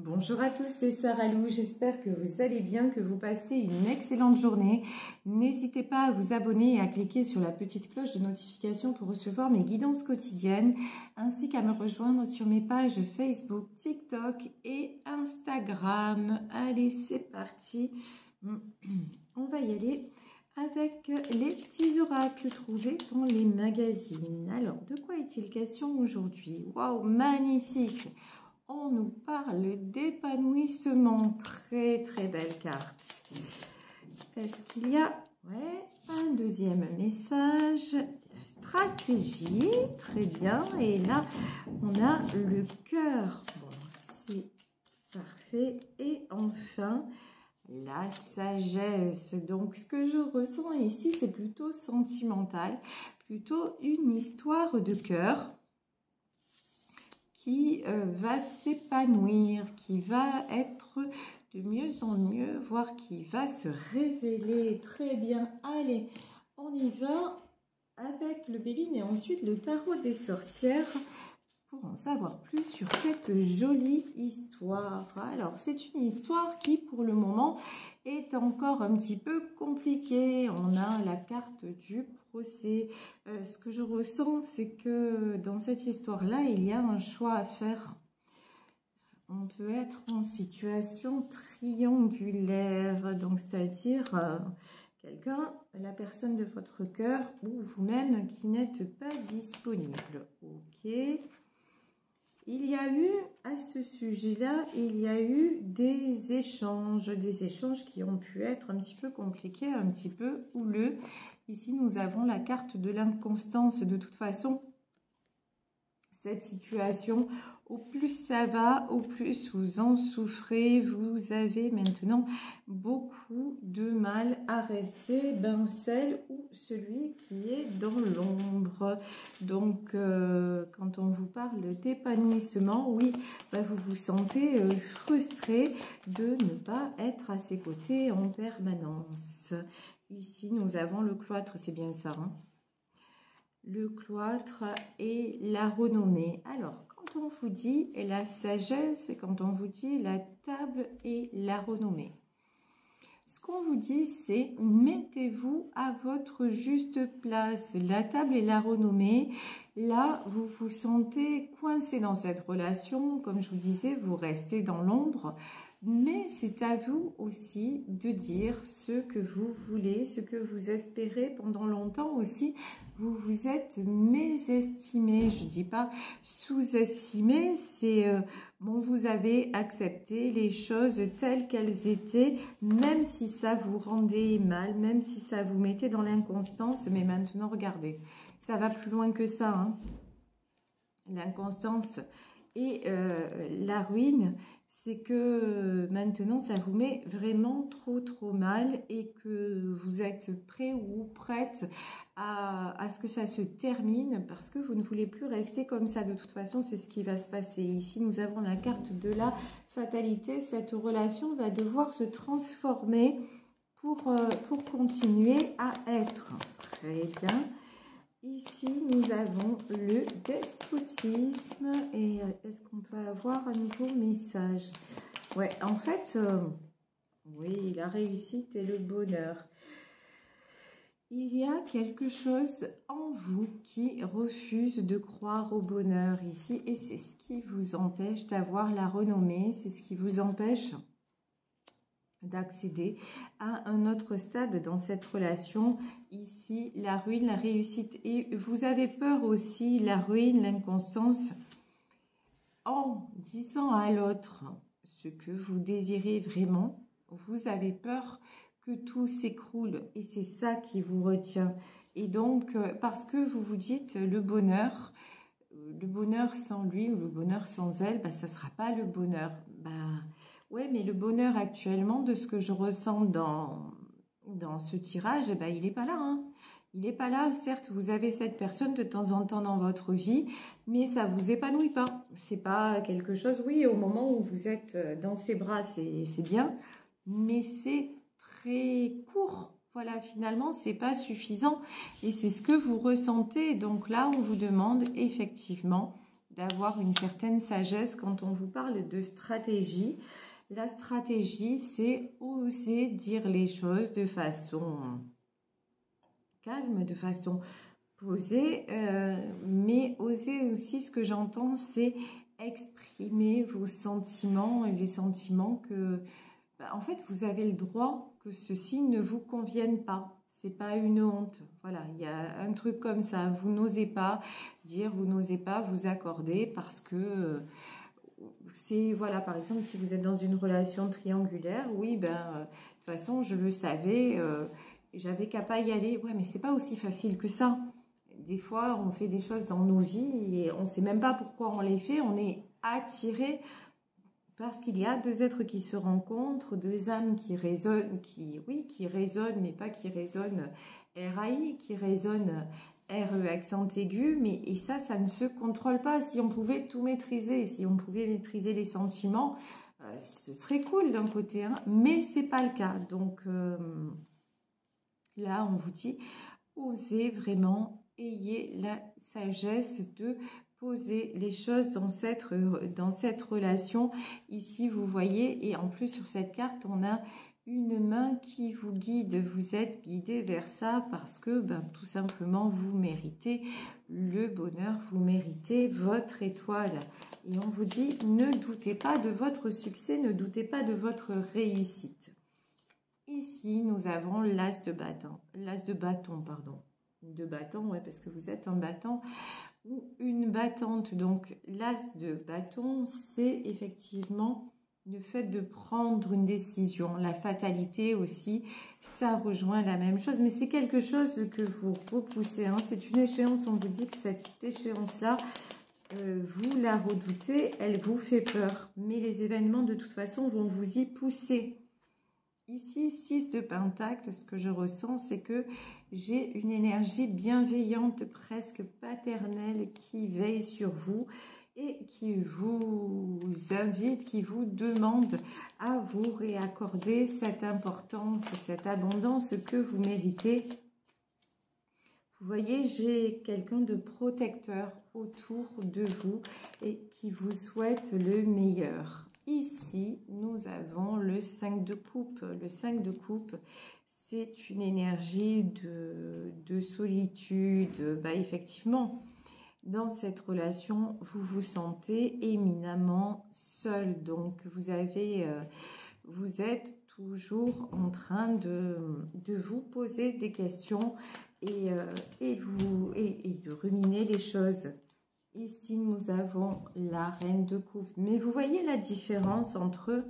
Bonjour à tous, c'est Sarah Lou, j'espère que vous allez bien, que vous passez une excellente journée. N'hésitez pas à vous abonner et à cliquer sur la petite cloche de notification pour recevoir mes guidances quotidiennes, ainsi qu'à me rejoindre sur mes pages Facebook, TikTok et Instagram. Allez, c'est parti, on va y aller avec les petits oracles trouvés dans les magazines. Alors, de quoi est-il question aujourd'hui? Waouh, magnifique! On nous parle d'épanouissement. Très, très belle carte. Est-ce qu'il y a un deuxième message? La stratégie. Très bien. Et là, on a le cœur. Bon, c'est parfait. Et enfin, la sagesse. Donc, ce que je ressens ici, c'est plutôt sentimental. Plutôt une histoire de cœur qui va s'épanouir, qui va être de mieux en mieux, voire qui va se révéler très bien. Allez, on y va avec le Béline et ensuite le tarot des sorcières pour en savoir plus sur cette jolie histoire. Alors, c'est une histoire qui, pour le moment, est encore un petit peu compliquée. On a la carte du procès. Ce que je ressens, c'est que dans cette histoire-là, il y a un choix à faire. On peut être en situation triangulaire, donc c'est-à-dire quelqu'un, la personne de votre cœur ou vous-même qui n'êtes pas disponible. Ok. Il y a eu, à ce sujet-là, il y a eu des échanges qui ont pu être un petit peu compliqués, un petit peu houleux. Ici, nous avons la carte de l'inconstance. De toute façon, cette situation, au plus ça va, au plus vous en souffrez. Vous avez maintenant beaucoup de mal à rester celle ou celui qui est dans l'ombre. Donc, quand on vous parle d'épanouissement, oui, vous vous sentez frustré de ne pas être à ses côtés en permanence. Ici, nous avons le cloître, c'est bien ça, hein? Le cloître et la renommée. Alors, quand on vous dit la sagesse, quand on vous dit la table et la renommée, ce qu'on vous dit, c'est mettez-vous à votre juste place. La table et la renommée, là, vous vous sentez coincé dans cette relation. Comme je vous disais, vous restez dans l'ombre. Mais c'est à vous aussi de dire ce que vous voulez, ce que vous espérez. Pendant longtemps aussi, vous vous êtes mésestimé. Je dis pas sous-estimé, c'est bon, vous avez accepté les choses telles qu'elles étaient, même si ça vous rendait mal, même si ça vous mettait dans l'inconstance. Mais maintenant, regardez, ça va plus loin que ça, hein. L'inconstance et la ruine, c'est que maintenant, ça vous met vraiment trop mal et que vous êtes prêt ou prête à ce que ça se termine parce que vous ne voulez plus rester comme ça. De toute façon, c'est ce qui va se passer. Ici, nous avons la carte de la fatalité. Cette relation va devoir se transformer pour continuer à être. Très bien. Ici, nous avons le despotisme et est-ce qu'on peut avoir un nouveau message? Ouais, en fait, oui, la réussite et le bonheur. Il y a quelque chose en vous qui refuse de croire au bonheur ici et c'est ce qui vous empêche d'avoir la renommée, c'est ce qui vous empêche d'accéder à un autre stade dans cette relation. Ici, la ruine, la réussite. Et vous avez peur aussi, la ruine, l'inconstance, en disant à l'autre ce que vous désirez vraiment. Vous avez peur que tout s'écroule et c'est ça qui vous retient. Et donc, parce que vous vous dites le bonheur sans lui ou le bonheur sans elle, ça ne sera pas le bonheur. Ouais, mais le bonheur actuellement, de ce que je ressens dans ce tirage, il n'est pas là, hein. Il n'est pas là. Certes, vous avez cette personne de temps en temps dans votre vie, mais ça vous épanouit pas. C'est pas quelque chose, oui, au moment où vous êtes dans ses bras, c'est bien, mais c'est très court. Voilà, finalement, c'est pas suffisant et c'est ce que vous ressentez. Donc là, on vous demande effectivement d'avoir une certaine sagesse quand on vous parle de stratégie. La stratégie, c'est oser dire les choses de façon calme, de façon posée, mais oser aussi, ce que j'entends, c'est exprimer vos sentiments et les sentiments que, en fait, vous avez le droit que ceci ne vous convienne pas. C'est pas une honte. Voilà, il y a un truc comme ça. Vous n'osez pas dire, vous n'osez pas vous accorder parce que c'est, voilà, par exemple, si vous êtes dans une relation triangulaire, oui, de toute façon, je le savais, j'avais qu'à pas y aller. Ouais, mais c'est pas aussi facile que ça. Des fois, on fait des choses dans nos vies et on sait même pas pourquoi on les fait. On est attiré parce qu'il y a deux êtres qui se rencontrent, deux âmes qui résonnent, qui résonnent, mais pas qui résonnent RAI, qui résonnent RE accent aigu, mais et ça ne se contrôle pas. Si on pouvait tout maîtriser, si on pouvait maîtriser les sentiments, ce serait cool d'un côté, hein, mais c'est pas le cas. Donc là, on vous dit, osez vraiment, ayez la sagesse de poser les choses dans cette relation. Ici, vous voyez, et en plus sur cette carte, on a une main qui vous guide. Vous êtes guidé vers ça parce que tout simplement, vous méritez le bonheur, vous méritez votre étoile. Et on vous dit, ne doutez pas de votre succès, ne doutez pas de votre réussite. Ici, nous avons l'as de bâton, pardon. De bâton, ouais, parce que vous êtes un battant ou une battante. Donc, l'as de bâton, c'est effectivement le fait de prendre une décision. La fatalité aussi, ça rejoint la même chose. Mais c'est quelque chose que vous repoussez. Hein. C'est une échéance, on vous dit que cette échéance-là, vous la redoutez, elle vous fait peur. Mais les événements, de toute façon, vont vous y pousser. Ici, 6 de Pentacle, ce que je ressens, c'est que j'ai une énergie bienveillante, presque paternelle, qui veille sur vous et qui vous invite, qui vous demande à vous réaccorder cette importance, cette abondance que vous méritez. Vous voyez, j'ai quelqu'un de protecteur autour de vous et qui vous souhaite le meilleur. Ici, nous avons le 5 de coupe. Le 5 de coupe, c'est une énergie de solitude. Effectivement, dans cette relation, vous vous sentez éminemment seul. Donc, vous êtes toujours en train de vous poser des questions et de ruminer les choses. Ici, nous avons la reine de coupe. Mais vous voyez la différence entre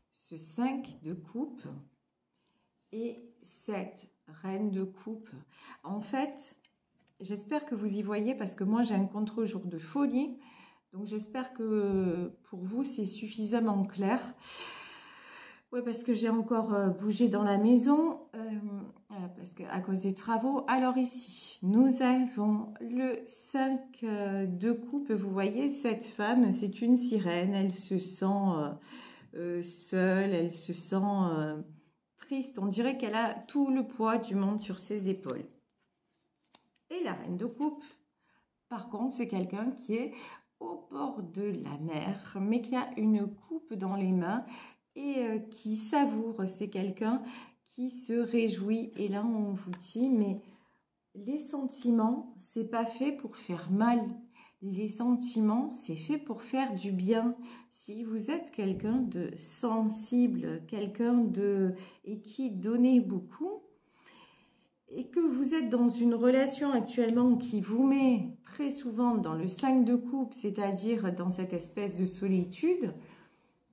ce 5 de coupe et cette reine de coupe. En fait, j'espère que vous y voyez parce que moi, j'ai un contre-jour de folie. Donc, j'espère que pour vous, c'est suffisamment clair. Oui, parce que j'ai encore bougé dans la maison, parce que à cause des travaux. Alors ici, nous avons le 5 de coupe. Vous voyez, cette femme, c'est une sirène. Elle se sent seule, elle se sent triste. On dirait qu'elle a tout le poids du monde sur ses épaules. Et la reine de coupe, par contre, c'est quelqu'un qui est au bord de la mer, mais qui a une coupe dans les mains et qui savoure. C'est quelqu'un qui se réjouit. Et là, on vous dit, mais les sentiments, c'est pas fait pour faire mal. Les sentiments, c'est fait pour faire du bien. Si vous êtes quelqu'un de sensible, quelqu'un et qui donnait beaucoup, et que vous êtes dans une relation actuellement qui vous met très souvent dans le 5 de coupe, c'est-à-dire dans cette espèce de solitude,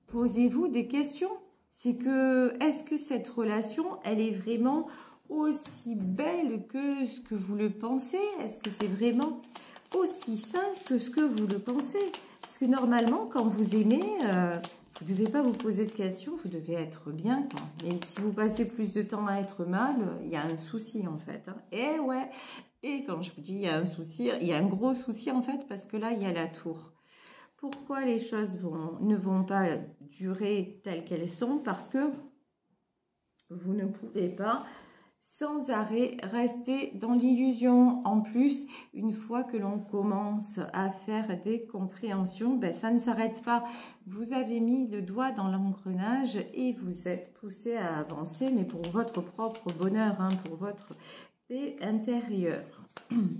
posez-vous des questions. C'est que, est-ce que cette relation, elle est vraiment aussi belle que ce que vous le pensez? Est-ce que c'est vraiment aussi sain que ce que vous le pensez? Parce que normalement, quand vous aimez, vous ne devez pas vous poser de questions, vous devez être bien, quoi. Et si vous passez plus de temps à être mal, il y a un souci, en fait. Hein. Et ouais, et quand je vous dis il y a un souci, il y a un gros souci, en fait, parce que là, il y a la tour. Pourquoi les choses ne vont pas durer telles qu'elles sont? Parce que vous ne pouvez pas sans arrêt rester dans l'illusion. En plus, une fois que l'on commence à faire des compréhensions, ben, ça ne s'arrête pas. Vous avez mis le doigt dans l'engrenage et vous êtes poussé à avancer, mais pour votre propre bonheur, hein, pour votre paix intérieure.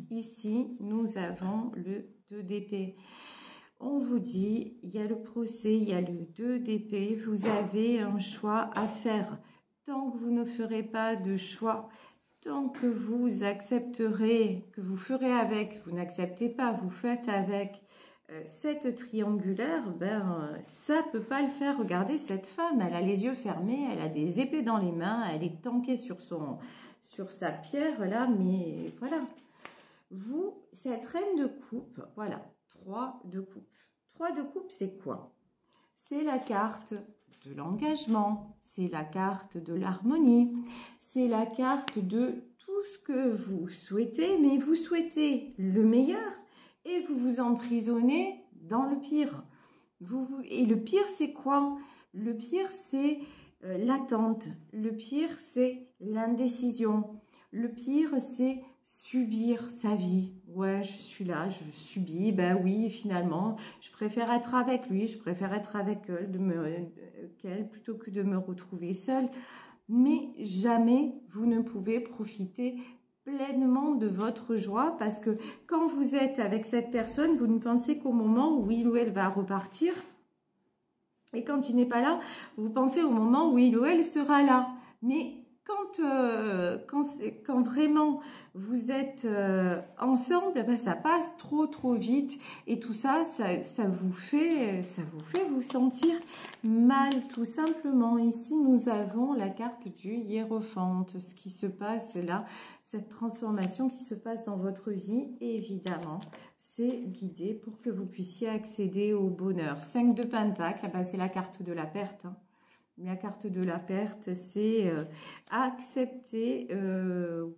Ici, nous avons le 2 d'épée. On vous dit, il y a le procès, il y a le 2 d'épée, vous avez un choix à faire. Tant que vous ne ferez pas de choix, tant que vous accepterez, que vous ferez avec, vous n'acceptez pas, vous faites avec cette triangulaire, ben, ça ne peut pas le faire. Regardez cette femme, elle a les yeux fermés, elle a des épées dans les mains, elle est tankée sur sa pierre là, mais voilà. Vous, cette reine de coupe, voilà, 3 de coupe. 3 de coupe, c'est quoi? C'est la carte de l'engagement, c'est la carte de l'harmonie, c'est la carte de tout ce que vous souhaitez, mais vous souhaitez le meilleur et vous vous emprisonnez dans le pire. Et le pire, c'est quoi? Le pire, c'est l'attente. Le pire, c'est l'indécision. Le pire, c'est subir sa vie. Ouais, je suis là, je subis. Ben oui, finalement, je préfère être avec lui, je préfère être avec elle plutôt que de me retrouver seule. Mais jamais vous ne pouvez profiter pleinement de votre joie parce que quand vous êtes avec cette personne, vous ne pensez qu'au moment où il ou elle va repartir. Et quand il n'est pas là, vous pensez au moment où il ou elle sera là. Mais quand vraiment vous êtes ensemble, ben ça passe trop vite et tout ça, ça vous fait vous sentir mal tout simplement. Ici, nous avons la carte du hiérophante, ce qui se passe là, cette transformation qui se passe dans votre vie, évidemment, c'est guidé pour que vous puissiez accéder au bonheur. 5 de Pentacle, ben c'est la carte de la perte, hein. La carte de la perte, c'est accepter,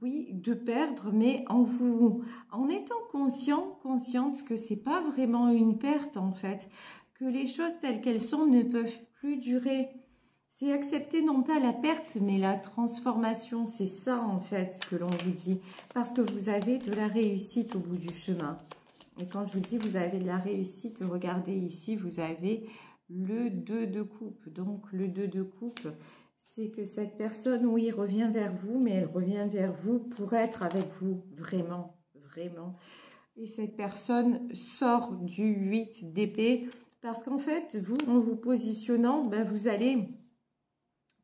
oui, de perdre, mais en étant consciente que c'est pas vraiment une perte en fait, que les choses telles qu'elles sont ne peuvent plus durer. C'est accepter non pas la perte, mais la transformation. C'est ça en fait ce que l'on vous dit, parce que vous avez de la réussite au bout du chemin. Et quand je vous dis vous avez de la réussite, regardez ici, vous avez le 2 de coupe. Donc le 2 de coupe, c'est que cette personne, oui, revient vers vous, mais elle revient vers vous pour être avec vous, vraiment, vraiment. Et cette personne sort du 8 d'épée, parce qu'en fait, vous, en vous positionnant, ben, vous allez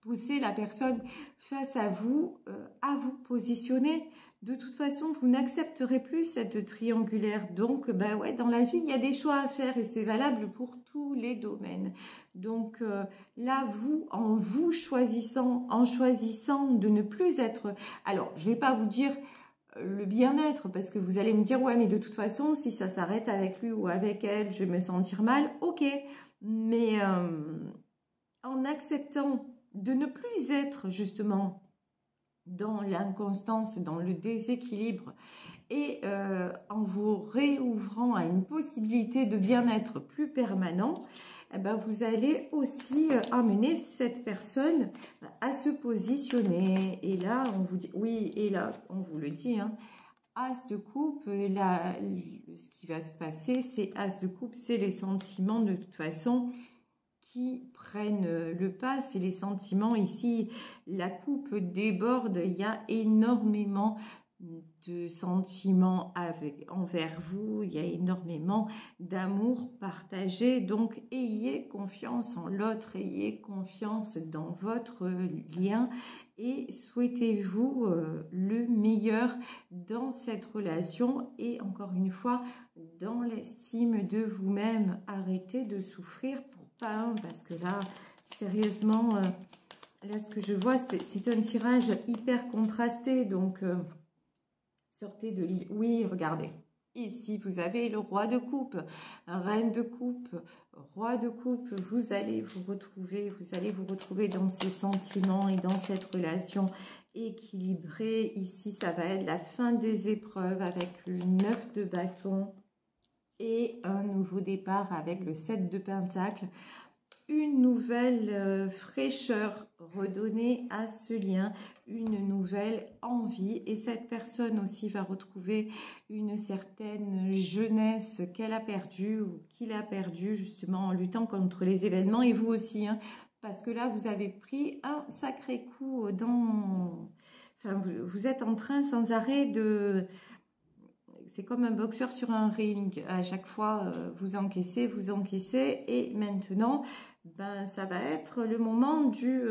pousser la personne face à vous positionner. De toute façon, vous n'accepterez plus cette triangulaire. Donc, ben ouais, dans la vie, il y a des choix à faire et c'est valable pour tous les domaines. Donc là, en choisissant de ne plus être... Alors, je ne vais pas vous dire le bien-être, parce que vous allez me dire, ouais, mais de toute façon, si ça s'arrête avec lui ou avec elle, je vais me sentir mal. Ok, mais en acceptant de ne plus être justement dans l'inconstance, dans le déséquilibre et en vous réouvrant à une possibilité de bien-être plus permanent, eh ben, vous allez aussi amener cette personne à se positionner. Et là, on vous dit, oui, et là, on vous le dit, hein, As de coupe, là, ce qui va se passer, c'est As de coupe, c'est les sentiments de toute façon qui prennent le pas, c'est les sentiments. Ici, la coupe déborde, il y a énormément de sentiments envers vous, il y a énormément d'amour partagé, donc ayez confiance en l'autre, ayez confiance dans votre lien et souhaitez-vous le meilleur dans cette relation et encore une fois, dans l'estime de vous-même, arrêtez de souffrir pour pas, parce que là, sérieusement, là, ce que je vois, c'est un tirage hyper contrasté. Donc, sortez de l'île. Oui, regardez. Ici, vous avez le roi de coupe, reine de coupe, roi de coupe. Vous allez vous retrouver dans ces sentiments et dans cette relation équilibrée. Ici, ça va être la fin des épreuves avec le 9 de bâton et un nouveau départ avec le 7 de pentacle. une nouvelle fraîcheur redonnée à ce lien, une nouvelle envie, et cette personne aussi va retrouver une certaine jeunesse qu'elle a perdue ou qu'il a perdue justement en luttant contre les événements, et vous aussi, hein, parce que là vous avez pris un sacré coup dans... Enfin, vous êtes en train sans arrêt de... C'est comme un boxeur sur un ring. À chaque fois, vous encaissez, et maintenant, ben, ça va être le moment du...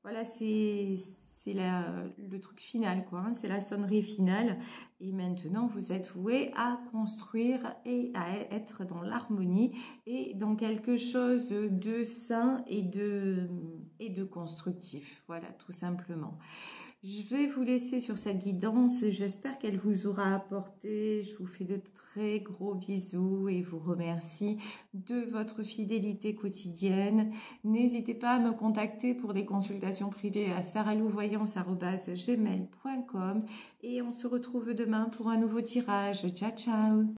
voilà, c'est le truc final, quoi. Hein, c'est la sonnerie finale. Et maintenant, vous êtes voué à construire et à être dans l'harmonie et dans quelque chose de sain et de constructif. Voilà, tout simplement. Je vais vous laisser sur cette guidance et j'espère qu'elle vous aura apporté. Je vous fais de très gros bisous et vous remercie de votre fidélité quotidienne. N'hésitez pas à me contacter pour des consultations privées à saralouvoyance@gmail.com et on se retrouve demain pour un nouveau tirage. Ciao, ciao!